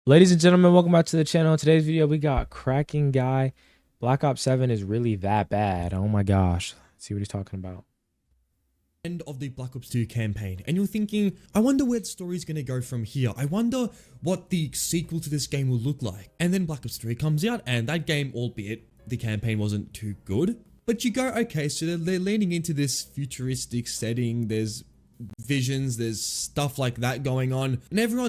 Ladies and gentlemen, welcome back to the channel. In today's video, we got Cracking Guy. Black Ops 7 is really that bad. Oh my gosh. Let's see what he's talking about. End of the Black Ops 2 campaign, and you're thinking, I wonder where the story's going to go from here. I wonder what the sequel to this game will look like. And then Black Ops 3 comes out, and that game, albeit the campaign wasn't too good, but you go, okay, so they're leaning into this futuristic setting. There's visions, there's stuff like that going on, and everyone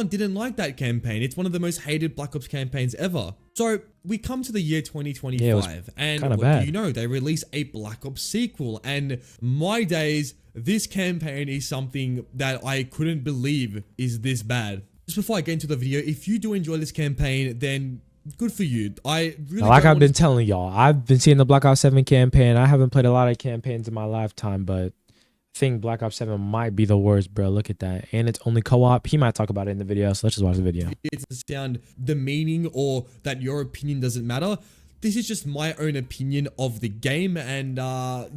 didn't like that campaign. It's one of the most hated Black Ops campaigns ever. So we come to the year 2025, and what do you know? They release a Black Ops sequel, and my days, this campaign is something that I couldn't believe is this bad. Just before I get into the video, if you do enjoy this campaign, then good for you. I really like I've been telling y'all, I've been seeing the Black Ops 7 campaign. I haven't played a lot of campaigns in my lifetime, but I think Black Ops 7 might be the worst, bro. Look at that. And it's only co-op. He might talk about it in the video, so let's just watch the video. It's to sound demeaning or that your opinion doesn't matter. This is just my own opinion of the game, and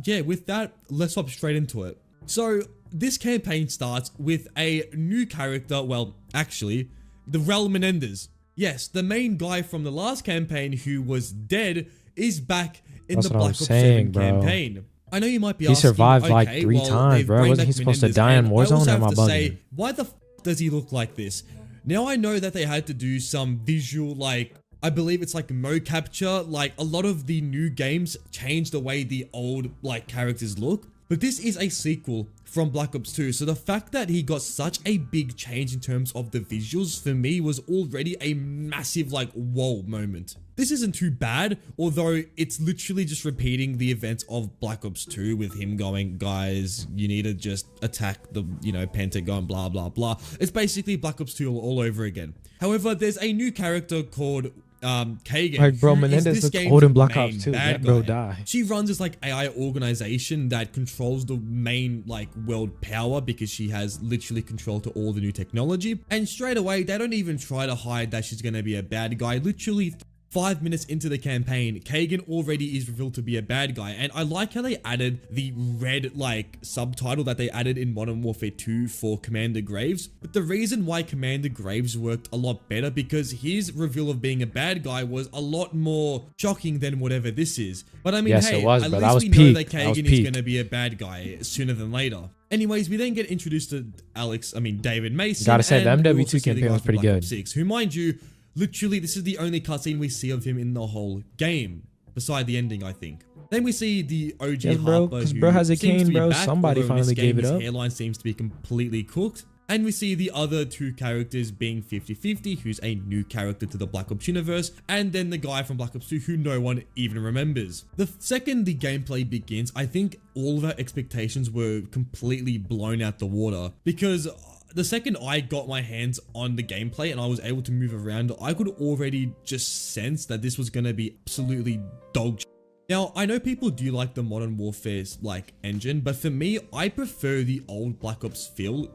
yeah, with that, let's hop straight into it. So this campaign starts with a new character. Well, actually, the Raul Menendez. Yes, the main guy from the last campaign who was dead is back in the Black Ops 7 campaign. I know you might be asking, he survived okay, like 3 times, bro. Wasn't he supposed to die in Warzone? Or am I bugging? Why the f does he look like this? Now I know that they had to do some visual, like, I believe it's like mode capture. Like, a lot of the new games change the way the old, like, characters look. But this is a sequel from Black Ops 2, so the fact that he got such a big change in terms of the visuals, for me, was already a massive, like, whoa moment. This isn't too bad, although it's literally just repeating the events of Black Ops 2 with him going, guys, you need to just attack the, Pentagon, blah, blah, blah. It's basically Black Ops 2 all over again. However, there's a new character called Kagan. Like, bro, Menendez looks old in Black Ops 2. That bro died. She runs this like AI organization that controls the main like world power because she has literally control to all the new technology. And straight away, they don't even try to hide that she's gonna be a bad guy. Literally 5 minutes into the campaign, Kagan already is revealed to be a bad guy. And I like how they added the red like subtitle that they added in Modern Warfare 2 for Commander Graves. But the reason why Commander Graves worked a lot better, because his reveal of being a bad guy was a lot more shocking than whatever this is. But I mean, yes, hey, it was, at bro. least we know that Kagan is going to be a bad guy sooner than later. Anyways, we then get introduced to David Mason. Gotta say, the MW2 campaign was pretty good. 6, who, mind you, literally, this is the only cutscene we see of him in the whole game, beside the ending, I think. Then we see the OG Harper, because bro has a cane, bro. Somebody finally gave it up. His hairline seems to be completely cooked. And we see the other two characters being 50-50, who's a new character to the Black Ops universe, and then the guy from Black Ops 2 who no one even remembers. The second the gameplay begins, I think all of our expectations were completely blown out the water, because the second I got my hands on the gameplay and I was able to move around, I could already just sense that this was going to be absolutely dog shit. Now, I know people do like the Modern Warfare's like engine, but for me, I prefer the old Black Ops feel.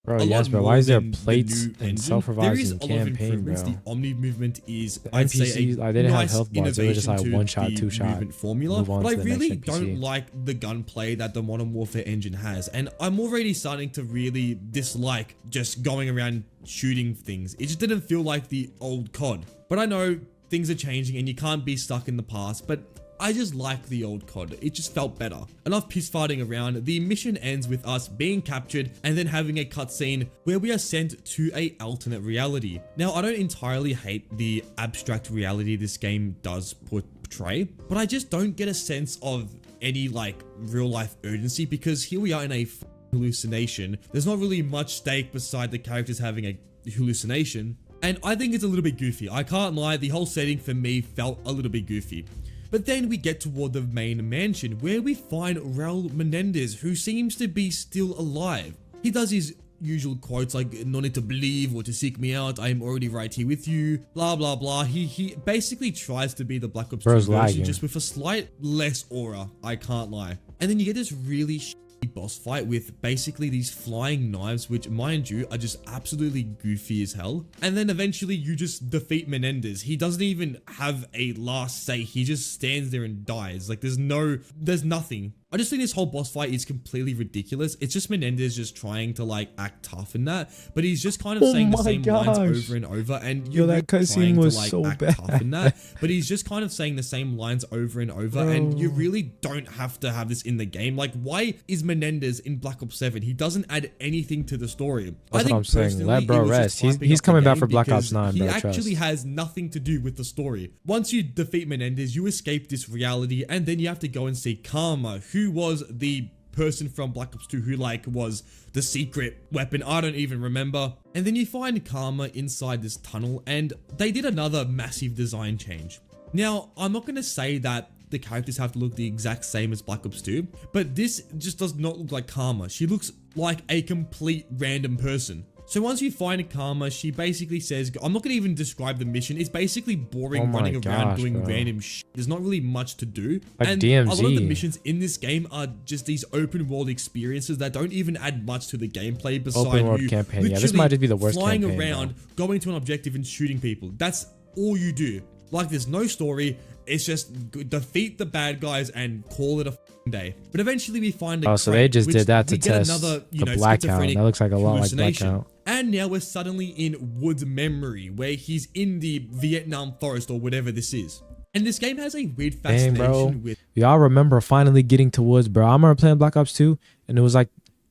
Bro, yes, bro. Why is there plates and self-revising campaign, bro? The Omni movement is, I'd say, they didn't have health bars. They were just like one shot, two shot formula. But I really don't like the gunplay that the Modern Warfare engine has, and I'm already starting to really dislike just going around shooting things. It just didn't feel like the old COD. But I know things are changing, and you can't be stuck in the past. But I just like the old COD. It just felt better. Enough piss farting around. The mission ends with us being captured and then having a cutscene where we are sent to a alternate reality. Now, I don't entirely hate the abstract reality this game does portray, but I just don't get a sense of any like real life urgency, because here we are in a hallucination. There's not really much stake beside the characters having a hallucination. And I think it's a little bit goofy. I can't lie, the whole setting for me felt a little bit goofy. But then we get toward the main mansion where we find Raul Menendez, who seems to be still alive. He does his usual quotes like, no need to believe or to seek me out, I am already right here with you, blah blah blah. He basically tries to be the Black Ops 2 version, just with a slight less aura, I can't lie. And then you get this really boss fight with basically these flying knives, which mind you are just absolutely goofy as hell. And then eventually you just defeat Menendez. He doesn't even have a last say. He just stands there and dies. Like there's nothing. I just think this whole boss fight is completely ridiculous. It's just Menendez just trying to like act tough in that, but he's just kind of saying the same lines over and over. And you're that cutscene was like, so act bad. Tough in that, but he's just kind of saying the same lines over and over. And you really don't have to have this in the game. Like, why is Menendez in Black Ops 7? He doesn't add anything to the story. That's what I'm saying. Let bro rest. He's coming back for Black Ops 9, bro. He actually has nothing to do with the story. Once you defeat Menendez, you escape this reality, and then you have to go and see Karma, who was the person from Black Ops 2 who like was the secret weapon. I don't even remember. And then you find Karma inside this tunnel, and they did another massive design change. Now, I'm not going to say that the characters have to look the exact same as Black Ops 2, but this just does not look like Karma. She looks like a complete random person. So once you find Karma, she basically says, I'm not going to even describe the mission. It's basically boring, running around doing random shit. There's not really much to do. Like and DMZ. a lot of the missions in this game are just these open world experiences that don't even add much to the gameplay besides open world campaign. Yeah, this might just be the worst flying campaign, around, going to an objective and shooting people. That's all you do. Like there's no story. It's just defeat the bad guys and call it a day. But eventually we find a so they just did that to test another, the Blackout. That looks like a lot like Blackout. And now we're suddenly in Wood's memory, where he's in the Vietnam forest or whatever this is. And this game has a weird fascination with. Y'all remember finally getting to Woods, bro? I remember playing Black Ops 2, and it was like,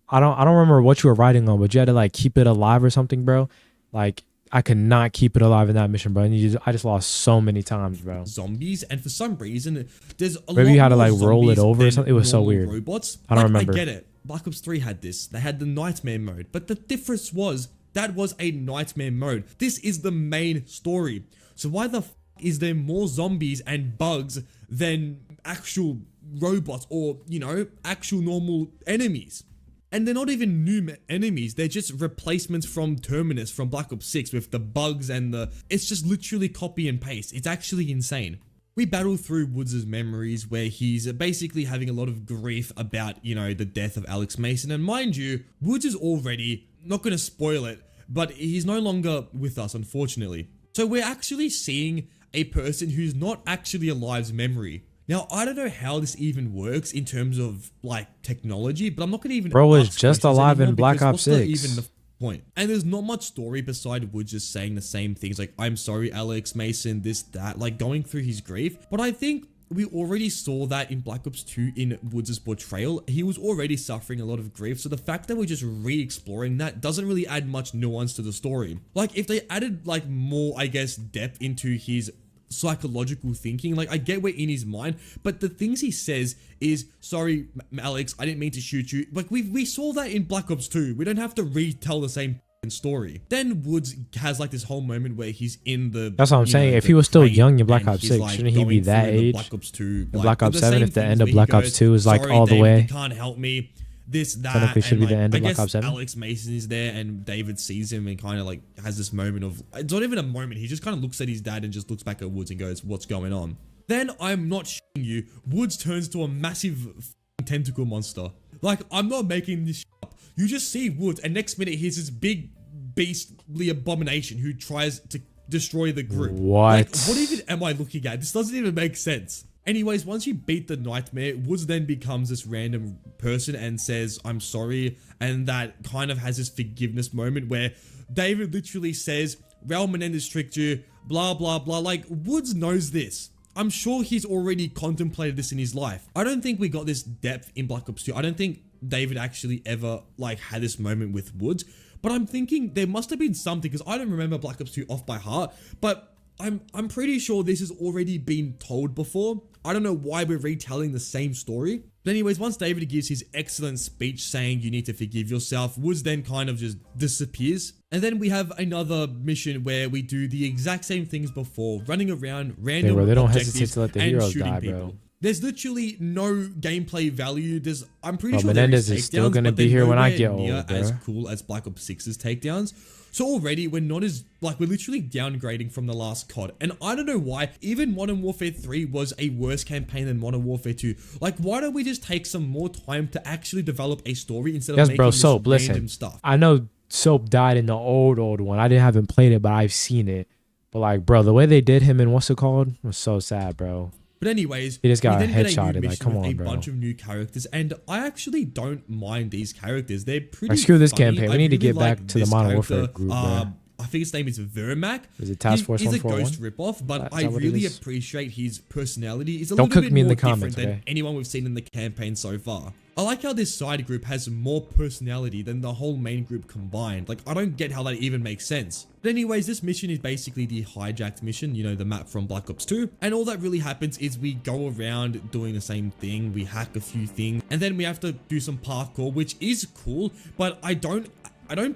I don't remember what you were riding on, but you had to like keep it alive or something, bro. Like I could not keep it alive in that mission, bro. And I just lost so many times, bro. Zombies, and for some reason, there's a lot maybe you had to like more roll it over or something. It was so weird. Robots. I don't remember. I get it. Black Ops 3 had this. They had the Nightmare mode, but the difference was that was a Nightmare mode. This is the main story. So why the f is there more zombies and bugs than actual robots or, you know, actual normal enemies? And they're not even new enemies. They're just replacements from Terminus from Black Ops 6 with the bugs and the... It's just literally copy and paste. It's actually insane. We battle through Woods' memories where he's basically having a lot of grief about, you know, the death of Alex Mason. And mind you, Woods is already, not going to spoil it, but he's no longer with us, unfortunately. So we're actually seeing a person who's not actually alive's memory. Now, I don't know how this even works in terms of, like, technology, but I'm not going to even... Bro is just alive in Black Ops 6. Even the point. And there's not much story beside Woods just saying the same things, like, I'm sorry, Alex Mason, this, that, like, going through his grief. But I think we already saw that in Black Ops 2 in Woods' portrayal. He was already suffering a lot of grief, so the fact that we're just re-exploring that doesn't really add much nuance to the story. Like, if they added, like, more, I guess, depth into his psychological thinking, like I get we're in his mind, but the things he says is, sorry Alex, I didn't mean to shoot you. Like we saw that in Black Ops 2. We don't have to retell the same story. Then Woods has like this whole moment where he's in the... That's what I'm saying. If he was still young in Black Ops 6, like shouldn't he be that age? Black Ops 2, in Black Ops 7, if the end of Black Ops 2 is like all the way... You can't help me. This, that, technically should be the end of Black Ops 7. Alex Mason is there and David sees him and kind of like has this moment of, it's not even a moment, he just kind of looks at his dad and just looks back at Woods and goes, what's going on? Then, I'm not shitting you, Woods turns to a massive tentacle monster. Like, I'm not making this shit up. You just see Woods and next minute he's this big beastly abomination who tries to destroy the group. What? Like, what even am I looking at? This doesn't even make sense. Anyways, once you beat the Nightmare, Woods then becomes this random person and says, I'm sorry. And that kind of has this forgiveness moment where David literally says, Raul Menendez tricked you, blah, blah, blah. Like, Woods knows this. I'm sure he's already contemplated this in his life. I don't think we got this depth in Black Ops 2. I don't think David actually ever, like, had this moment with Woods. But I'm thinking there must have been something, because I don't remember Black Ops 2 off by heart. But I'm pretty sure this has already been told before. I don't know why we're retelling the same story. But anyways, once David gives his excellent speech saying you need to forgive yourself, Woods then kind of just disappears. And then we have another mission where we do the exact same things before, running around random they don't objectives hesitate to let the and heroes shooting die, people. bro. There's literally no gameplay value. I'm pretty sure Menendez is still gonna be here when I get old, as cool as Black Ops 6's takedowns. So already we're not as, like, we're literally downgrading from the last COD. And I don't know why. Even Modern Warfare 3 was a worse campaign than Modern Warfare 2. Like, why don't we just take some more time to actually develop a story instead of making this random stuff? I know Soap died in the old one. I haven't played it, but I've seen it. But like, bro, the way they did him in what's it called was so sad, bro. But anyways, he just got headshotted. Like, come on, bro. A bunch of new characters, and I actually don't mind these characters. They're pretty. Like, screw this funny. campaign. We need to get back to the Modern Warfare group, bro. I think his name is Vermac. Is it Task Force 141? He's a ghost ripoff, but I really appreciate his personality. He's a Don't little cook bit me in more the comments, different than anyone we've seen in the campaign so far. I like how this side group has more personality than the whole main group combined. Like, I don't get how that even makes sense. But anyways, this mission is basically the hijacked mission, you know, the map from Black Ops 2. And all that really happens is we go around doing the same thing. We hack a few things, and then we have to do some parkour, which is cool, but I don't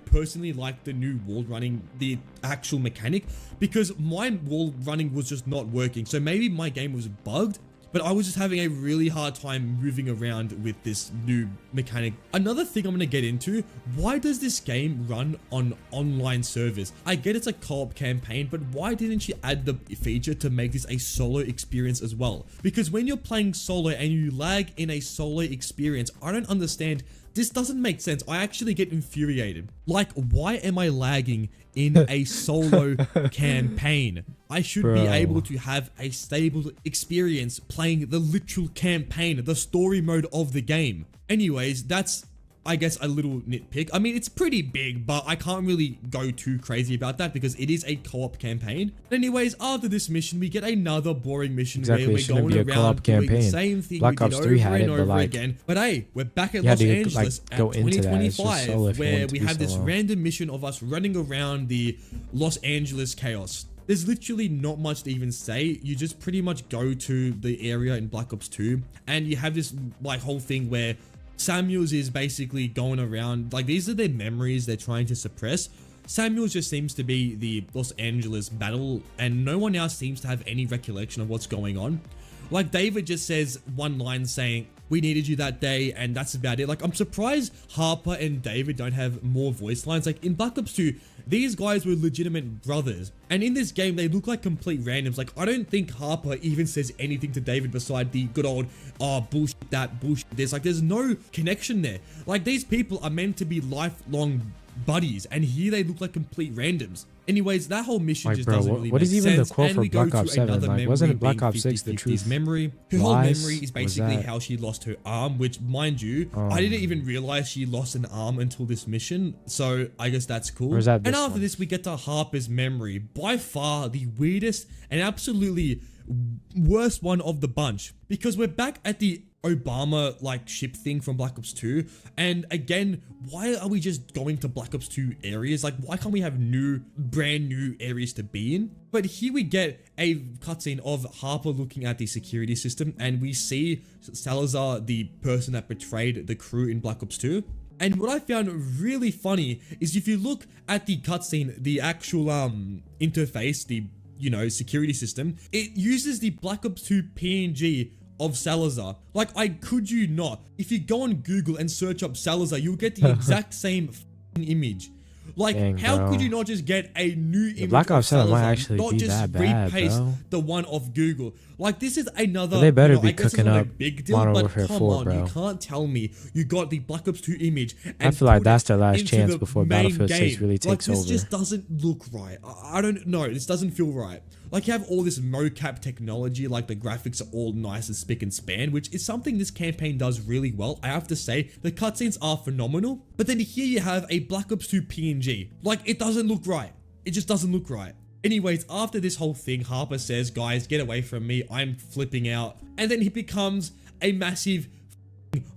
personally like the new wall running, the actual mechanic, because my wall running was just not working. So maybe my game was bugged, but I was just having a really hard time moving around with this new mechanic. Another thing I'm going to get into, why does this game run on online servers? I get it's a co-op campaign, but why didn't you add the feature to make this a solo experience as well? Because when you're playing solo and you lag in a solo experience, I don't understand. This doesn't make sense. I actually get infuriated. Like, why am I lagging in a solo campaign? I should be able to have a stable experience playing the literal campaign, the story mode of the game. Anyways, that's, I guess, a little nitpick. I mean, it's pretty big, but I can't really go too crazy about that because it is a co-op campaign. But anyways, after this mission, we get another boring mission where we're going around doing the same thing we did over and over again. But hey, we're back at Los Angeles at 2025, where we have this random mission of us running around the Los Angeles chaos. There's literally not much to even say. You just pretty much go to the area in Black Ops 2, and you have this like whole thing where Samuels is basically going around, like, these are their memories they're trying to suppress. Samuels just seems to be the Los Angeles battle, and no one else seems to have any recollection of what's going on. Like, David just says one line saying, "We needed you that day," and that's about it. Like, I'm surprised Harper and David don't have more voice lines. Like, in Black Ops 2, these guys were legitimate brothers, and in this game, they look like complete randoms. Like, I don't think Harper even says anything to David beside the good old, "Oh, bullshit that, bullshit this." Like, there's no connection there. Like, these people are meant to be lifelong buddies, and here they look like complete randoms. Anyways, that whole mission just doesn't really make sense. What is even the quote for Black Ops 7? Like, wasn't it Black Ops 6 the truth? Memory. Her whole memory is basically how she lost her arm, which, mind you, I didn't even realize she lost an arm until this mission. So I guess that's cool. And after this, we get to Harper's memory. By far the weirdest and absolutely worst one of the bunch, because we're back at the Obama like ship thing from Black Ops 2, and again, why are we just going to Black Ops 2 areas? Like, why can't we have brand new areas to be in? But here we get a cutscene of Harper looking at the security system, and we see Salazar, the person that betrayed the crew in Black Ops 2. And what I found really funny is if you look at the cutscene, the actual interface, the, you know, security system, it uses the Black Ops 2 PNG of Salazar. Like, I could you not. If you go on Google and search up Salazar, you'll get the exact same image. Like, dang, how could you not just get a new image Black Ops 7 might actually not be just that bad, repaste the one of Google? Like, this is another. But they better be cooking up big deal, Modern but Warfare come 4, on, bro. You can't tell me you got the Black Ops 2 image. And I feel like that's their last chance before Battlefield 6 really takes over. This just doesn't look right. I don't know. This doesn't feel right. Like, you have all this mocap technology, like the graphics are all nice and spick and span, which is something this campaign does really well. I have to say, the cutscenes are phenomenal, but then here you have a Black Ops 2 PNG. Like, it doesn't look right. It just doesn't look right. Anyways, after this whole thing, Harper says, "Guys, get away from me. I'm flipping out." And then he becomes a massive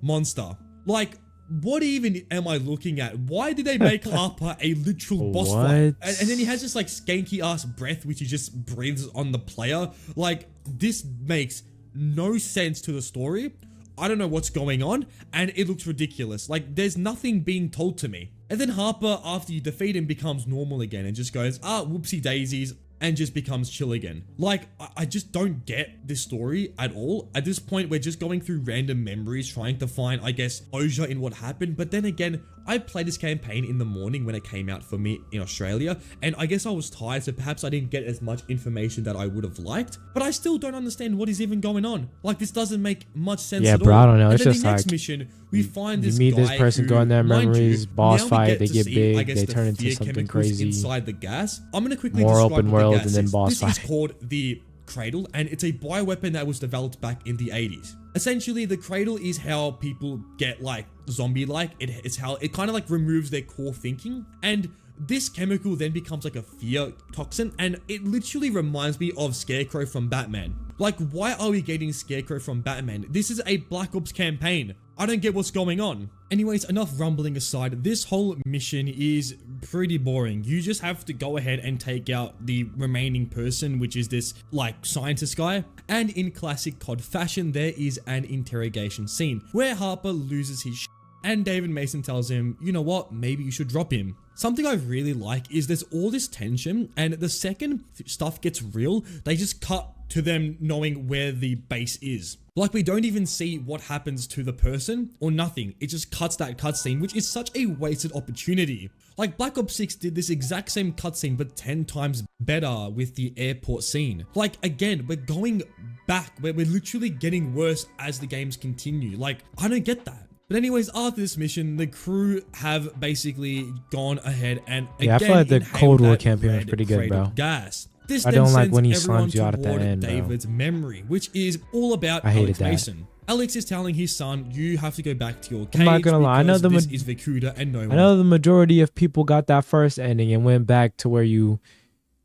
monster. Like, what even am I looking at? Why did they make Harper a literal boss fight? And then he has this like skanky ass breath which he just breathes on the player. Like, this makes no sense to the story. I don't know what's going on, and it looks ridiculous. Like, there's nothing being told to me. And then Harper, after you defeat him, becomes normal again and just goes, whoopsie daisies, and just becomes chill again. Like, I just don't get this story at all. At this point, we're just going through random memories, trying to find, I guess, closure in what happened. But then again, I played this campaign in the morning when it came out for me in Australia, and I guess I was tired, so perhaps I didn't get as much information that I would have liked, but I still don't understand what is even going on. Like, this doesn't make much sense at all. Bro, I don't know. And it's then just the next like mission, we find this you meet guy this person, who, go in their memories, boss fight, they get big, I guess, they turn into something crazy. Inside the gas. I'm gonna quickly More describe open what the world gas and then is. boss This is fight. called the Cradle, and it's a bioweapon that was developed back in the 80s. Essentially, the Cradle is how people get like zombie-like. It's how it kind of like removes their core thinking, and this chemical then becomes like a fear toxin, and it literally reminds me of Scarecrow from Batman. Like, why are we getting Scarecrow from Batman? This is a Black Ops campaign. I don't get what's going on. Anyways, enough rumbling aside, this whole mission is pretty boring. You just have to go ahead and take out the remaining person, which is this like scientist guy. And in classic COD fashion, there is an interrogation scene where Harper loses his and David Mason tells him, you know what, maybe you should drop him. Something I really like is there's all this tension, and the second stuff gets real, they just cut to them knowing where the base is. Like, we don't even see what happens to the person or nothing. It just cuts that cutscene, which is such a wasted opportunity. Like, Black Ops 6 did this exact same cutscene, but 10 times better with the airport scene. Like, again, we're going back, where we're literally getting worse as the games continue. Like, I don't get that. But anyways, after this mission, the crew have basically gone ahead and again, I feel like the Cold War campaign was pretty good, bro. Gas. This I don't like when he slams you out at the end, David's memory, which is all about Alex Mason. Alex is telling his son, you have to go back to your cage. I'm not gonna lie, I know this is Vacuda and no one. I know the majority of people got that first ending and went back to where you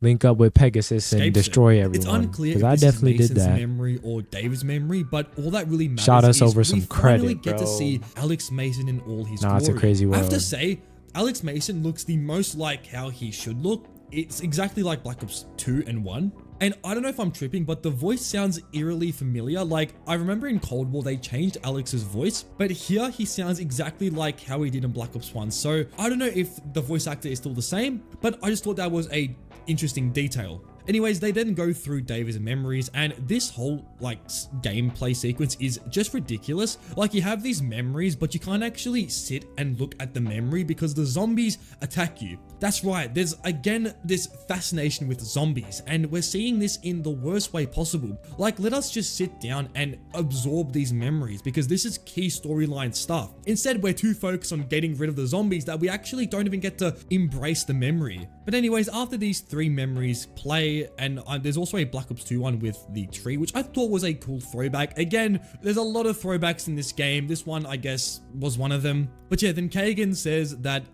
link up with Pegasus and destroy everyone. It's unclear if I this definitely is did Mason's that. memory or David's memory, but all that really matters Shot us is over some we finally credit, get bro. to see Alex Mason in all his glory. It's a crazy world. I have to say, Alex Mason looks the most like how he should look. It's exactly like Black Ops 2 and 1. And I don't know if I'm tripping, but the voice sounds eerily familiar. Like, I remember in Cold War, they changed Alex's voice, but here he sounds exactly like how he did in Black Ops 1. So I don't know if the voice actor is still the same, but I just thought that was a interesting detail. Anyways, they then go through David's memories, and this whole like gameplay sequence is just ridiculous. Like, you have these memories, but you can't actually sit and look at the memory because the zombies attack you. That's right, there's again this fascination with zombies, and we're seeing this in the worst way possible. Like, let us just sit down and absorb these memories because this is key storyline stuff. Instead, we're too focused on getting rid of the zombies that we actually don't even get to embrace the memory. But anyways, after these 3 memories play, and there's also a Black Ops 2 one with the tree, which I thought was a cool throwback. Again, there's a lot of throwbacks in this game. This one, I guess, was one of them. But yeah, then Kagan says that,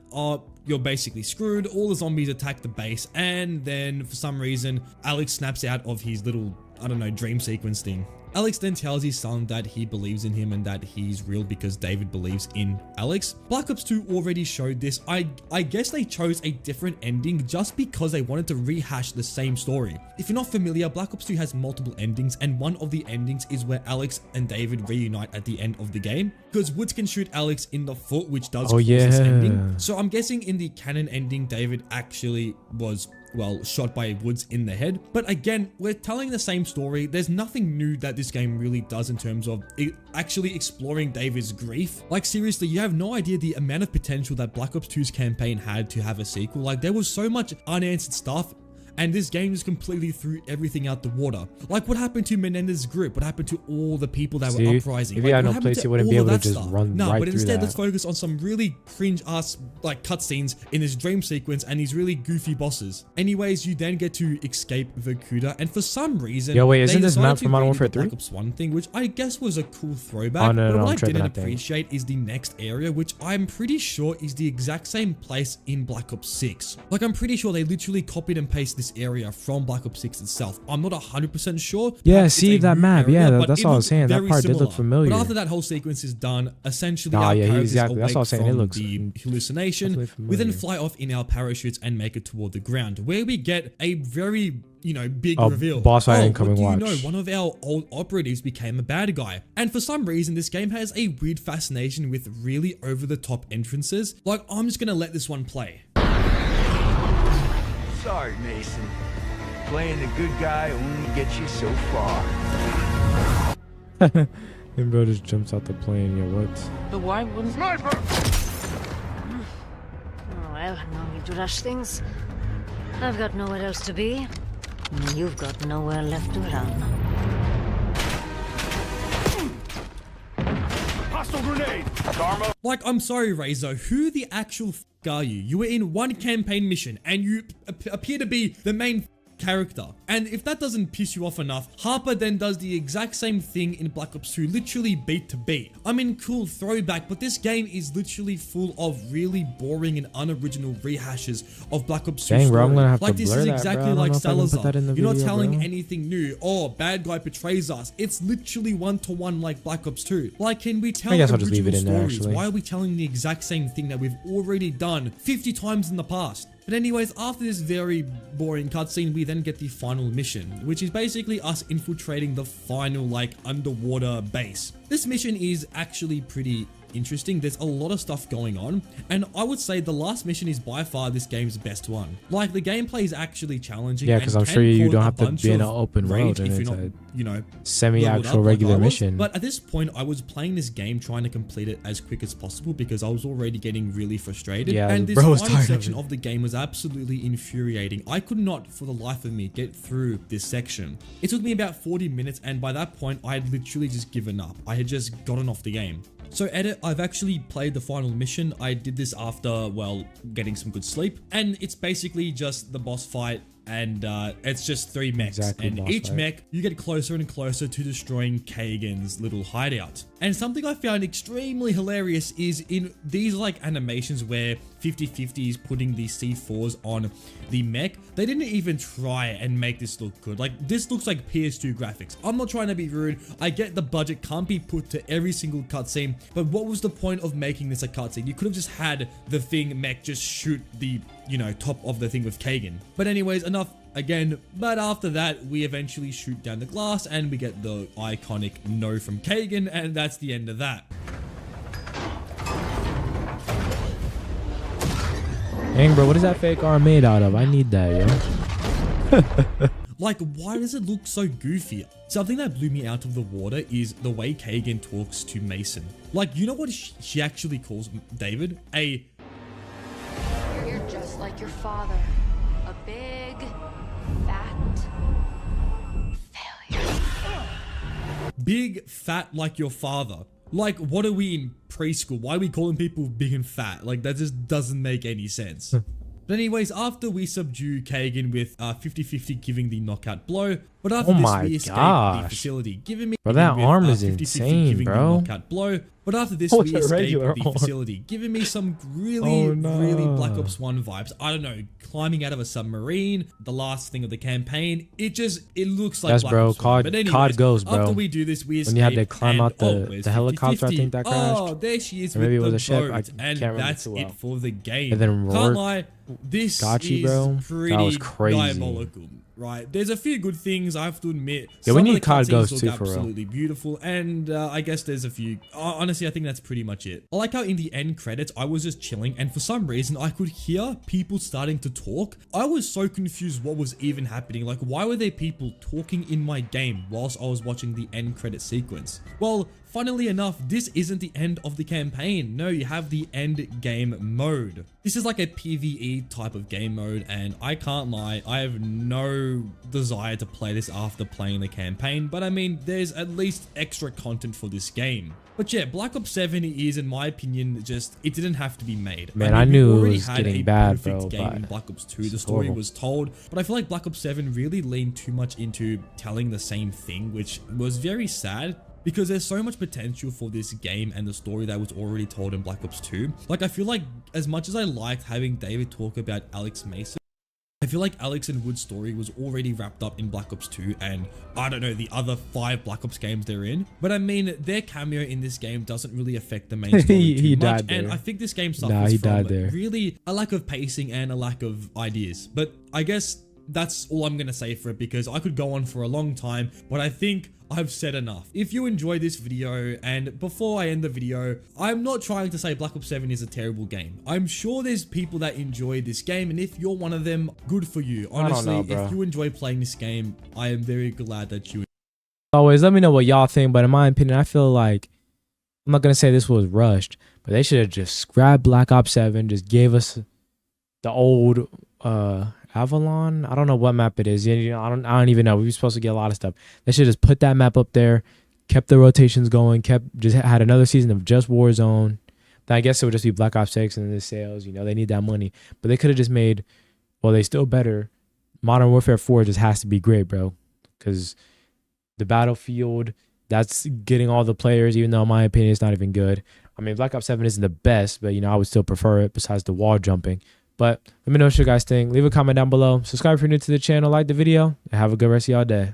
you're basically screwed. All the zombies attack the base, and then for some reason, Alex snaps out of his little, I don't know, dream sequence thing. Alex then tells his son that he believes in him and that he's real because David believes in Alex. Black Ops 2 already showed this. I guess they chose a different ending just because they wanted to rehash the same story. If you're not familiar, Black Ops 2 has multiple endings, and one of the endings is where Alex and David reunite at the end of the game, because Woods can shoot Alex in the foot, which does cause this ending. So I'm guessing in the canon ending, David actually was, well, shot by Woods in the head. But again, we're telling the same story. There's nothing new that this game really does in terms of it actually exploring David's grief. Like, seriously, you have no idea the amount of potential that Black Ops 2's campaign had to have a sequel. Like, there was so much unanswered stuff, and this game just completely threw everything out the water. Like, what happened to Menendez's group? What happened to all the people that were uprising? If you had no place, you wouldn't be able to just run right through that. But instead, let's focus on some really cringe-ass like cutscenes in this dream sequence and these really goofy bosses. Anyways, you then get to escape Vacuda, and for some reason, yo, wait, isn't this map from Modern Warfare 3? Black Ops 1 thing, which I guess was a cool throwback. But what I didn't appreciate is the next area, which I'm pretty sure is the exact same place in Black Ops 6. Like, I'm pretty sure they literally copied and pasted this area from Black Ops 6 itself. I'm not 100% sure. Yeah, see that map. Yeah, that's all I was saying. That part did look familiar. But after that whole sequence is done, essentially our characters exactly. That's all I was saying. It looks the hallucination. We then fly off in our parachutes and make it toward the ground, where we get a very, you know, big reveal. Boss fight incoming watch. You know, one of our old operatives became a bad guy. And for some reason, this game has a weird fascination with really over-the-top entrances. Like, I'm just gonna let this one play. Sorry, Mason. Playing the good guy only gets you so far. And bro just jumps out the plane. Yo, what? But why wouldn't... Sniper! Well, no need to rush things. I've got nowhere else to be. And you've got nowhere left to run. Hostile grenade! Dharma! Like, I'm sorry, Razor, who the actual f are you? You were in one campaign mission, and you appear to be the main character. And if that doesn't piss you off enough, Harper then does the exact same thing in Black Ops 2, literally beat to beat. I mean, cool throwback, but this game is literally full of really boring and unoriginal rehashes of Black Ops 2 Dang, bro, I'm story. gonna have Like, to this blur is that, exactly bro. I don't like know if I can put Salazar. that in the You're not video, telling bro. anything new. Oh, bad guy betrays us. It's literally one-to-one like Black Ops 2. Like, can we tell I guess I'll just leave original it in there, stories? actually. Why are we telling the exact same thing that we've already done 50 times in the past? But anyways, after this very boring cutscene, we then get the final mission, which is basically us infiltrating the final, like, underwater base. This mission is actually pretty interesting. There's a lot of stuff going on, and I would say the last mission is by far this game's best one. Like, the gameplay is actually challenging. Yeah, because I'm sure you don't have to be in an open road and it's a semi-actual regular mission. But at this point, I was playing this game trying to complete it as quick as possible because I was already getting really frustrated. Yeah, and this bro was final tired section of it. of the game was absolutely infuriating. I could not, for the life of me, get through this section. It took me about 40 minutes, and by that point, I had literally just given up. I had just gotten off the game. So edit, I've actually played the final mission. I did this after, well, getting some good sleep. And it's basically just the boss fight, and it's just 3 mechs. Exactly, and boss each fight. mech, you get closer and closer to destroying Kagan's little hideout. And something I found extremely hilarious is in these like animations where 50/50 is putting these C4s on the mech, they didn't even try and make this look good. Like, this looks like PS2 graphics. I'm not trying to be rude. I get the budget can't be put to every single cutscene, but what was the point of making this a cutscene? You could have just had the thing mech just shoot the, you know, top of the thing with Kagan. But anyways, enough again. But after that, we eventually shoot down the glass and we get the iconic no from Kagan, and that's the end of that. Dang, bro, what is that fake arm made out of? I need that, yo. Like, why does it look so goofy? Something that blew me out of the water is the way Kagan talks to Mason. Like, you know what she actually calls David? You're just like your father. A big, fat failure. Big fat like your father. Like, what are we in preschool? Why are we calling people big and fat? Like, that just doesn't make any sense. But anyways, after we subdue Kagan with 50/50 giving the knockout blow, but after Oh this my we escape the gosh. facility, giving me Bro, that with, arm is 50/50 insane, giving bro. the knockout blow. But after this What's we a escape regular the arm? facility, giving me some really, Oh, no. really Black Ops 1 vibes. I don't know, climbing out of a submarine, the last thing of the campaign. It looks like Yes, Black bro. Ops 1. But COD anyways, goes, bro. After we do this, we escape. When you had to climb out the where's helicopter, I 50/50? think that Oh, crashed. there she is Or with maybe it the was a ship. I boat. can't And remember that's too it well. for the game. And then Can't Rourke lie, this got you, is bro. pretty That was crazy. diabolical. Right, there's a few good things I have to admit. Yeah, Some we of need the COD cutscenes Ghosts look too, for real. absolutely beautiful, and I guess there's a few. Honestly, I think that's pretty much it. I like how in the end credits, I was just chilling, and for some reason, I could hear people starting to talk. I was so confused what was even happening. Like, why were there people talking in my game whilst I was watching the end credit sequence? Well, funnily enough, this isn't the end of the campaign. No, you have the end game mode. This is like a PvE type of game mode, and I can't lie, I have no desire to play this after playing the campaign, but I mean, there's at least extra content for this game. But yeah, Black Ops 7 is, in my opinion, just, it didn't have to be made. Man, mean, I knew we it already was had getting a bad, perfect bro, game but in Black Ops 2. The it's story horrible. was told, but I feel like Black Ops 7 really leaned too much into telling the same thing, which was very sad. Because there's so much potential for this game and the story that was already told in Black Ops 2. Like, I feel like as much as I liked having David talk about Alex Mason, I feel like Alex and Wood's story was already wrapped up in Black Ops 2 and, I don't know, the other 5 Black Ops games they're in. But I mean, their cameo in this game doesn't really affect the main story He too much. died there. And I think this game Nah, suffers he from died there. really a lack of pacing and a lack of ideas. But I guess that's all I'm going to say for it, because I could go on for a long time, but I think I've said enough. If you enjoyed this video, and before I end the video, I'm not trying to say Black Ops 7 is a terrible game. I'm sure there's people that enjoy this game, and if you're one of them, good for you. Honestly, know, bro. if you enjoy playing this game, I am very glad that you Always let me know what y'all think, but in my opinion, I feel like, I'm not gonna say this was rushed, but they should have just grabbed Black Ops 7, just gave us the old Avalon. I don't know what map it is. You know, I don't even know. We were supposed to get a lot of stuff. They should just put that map up there, kept the rotations going, just had another season of just Warzone. Then I guess it would just be Black Ops 6 and the sales. You know, they need that money. But they could have just made, well, they still better. Modern Warfare 4 just has to be great, bro. Because the Battlefield, that's getting all the players, even though in my opinion it's not even good. I mean, Black Ops 7 isn't the best, but, you know, I would still prefer it besides the wall jumping. But let me know what you guys think. Leave a comment down below. Subscribe if you're new to the channel. Like the video. And have a good rest of y'all day.